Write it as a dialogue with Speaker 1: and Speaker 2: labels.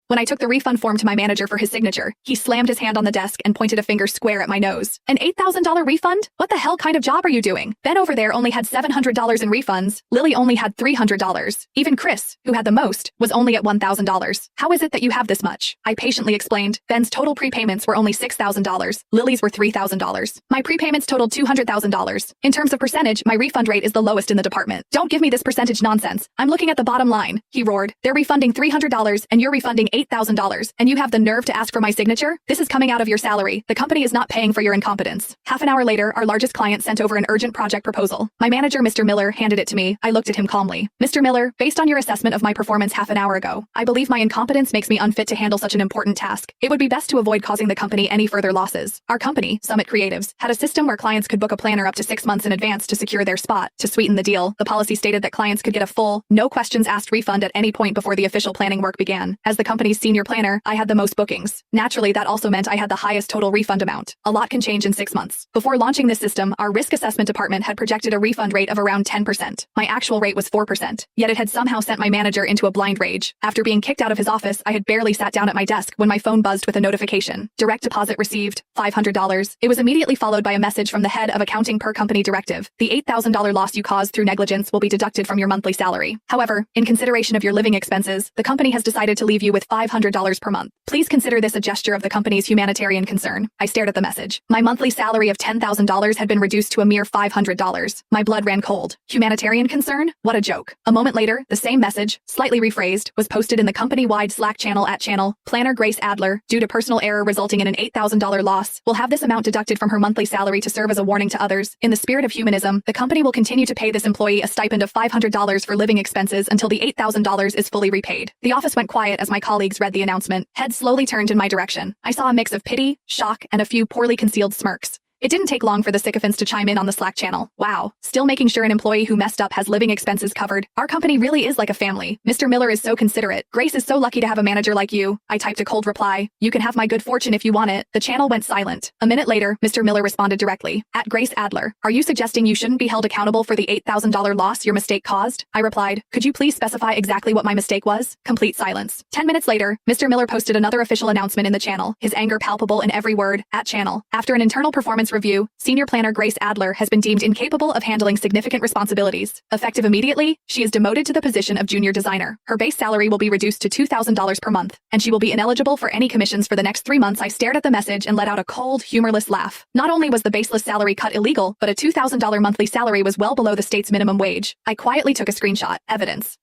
Speaker 1: When I took the refund form to my manager for his signature, he slammed his hand on the desk and pointed a finger square at my nose. An $8,000 refund? What the hell kind of job are you doing? Ben over there only had $700 in refunds. Lily only had $300. Even Chris, who had the most, was only at $1,000. How is it that you have this much? I patiently explained. Ben's total prepayments were only $6,000. Lily's were $3,000. My prepayments totaled $200,000. In terms of percentage, my refund rate is the lowest in the department. Don't give me this percentage nonsense. I'm looking at the bottom line, he roared. They're refunding $300 and you're refunding $8,000. And you have the nerve to ask for my signature? This is coming out of your salary. The company is not paying for your incompetence. Half an hour later, our largest client sent over an urgent project proposal. My manager, Mr. Miller, handed it to me. I looked at him calmly. Mr. Miller, based on your assessment of my performance half an hour ago, I believe my incompetence makes me unfit to handle such an important task. It would be best to avoid causing the company any further losses. Our company, Summit Creatives, had a system where clients could book a planner up to 6 months in advance to secure their spot. To sweeten the deal, the policy stated that clients could get a full, no questions asked refund at any point before the official planning work began. As the company's senior planner, I had the most bookings. Naturally, that also meant I had the highest total refund amount. A lot can change in 6 months. Before launching this system, our risk assessment department had projected a refund rate of around 10%. My actual rate was 4%. Yet it had somehow sent my manager into a blind rage. After being kicked out of his office, I had barely sat down at my desk when my phone buzzed with a notification. Direct deposit received, $500. It was immediately followed by a message from the head of accounting per company directive. The $8,000 loss you caused through negligence will be deducted from your monthly salary. However, in consideration of your living expenses, the company has decided to leave you with $500 per month. Please consider this a gesture of the company's humanitarian concern. I stared at the message. My monthly salary of $10,000 had been reduced to a mere $500. My blood ran cold. Humanitarian concern? What a joke. A moment later, the same message, slightly rephrased, was posted in the company-wide Slack channel at channel. Planner Grace Adler, due to personal error resulting in an $8,000 loss, will have this amount deducted from her monthly salary to serve as a warning to others. In the spirit of humanism, the company will continue to pay this employee a stipend of $500 for living expenses until the $8,000 is fully repaid. The office went quiet as my colleagues read the announcement. Heads slowly turned in my direction. I saw a mix of pity, shock, and a few poorly concealed smirks. It didn't take long for the sycophants to chime in on the Slack channel. Wow, still making sure an employee who messed up has living expenses covered. Our company really is like a family. Mr. Miller is so considerate. Grace is so lucky to have a manager like you. I typed a cold reply. You can have my good fortune if you want it. The channel went silent. A minute later, Mr. Miller responded directly. At Grace Adler, are you suggesting you shouldn't be held accountable for the $8,000 loss your mistake caused? I replied, could you please specify exactly what my mistake was? Complete silence. 10 minutes later, Mr. Miller posted another official announcement in the channel, his anger palpable in every word. At channel. After an internal performance review, Senior Planner Grace Adler has been deemed incapable of handling significant responsibilities. Effective immediately, she is demoted to the position of junior designer. Her base salary will be reduced to $2,000 per month, and she will be ineligible for any commissions for the next 3 months. I stared at the message and let out a cold, humorless laugh. Not only was the baseless salary cut illegal, but a $2,000 monthly salary was well below the state's minimum wage. I quietly took a screenshot. Evidence.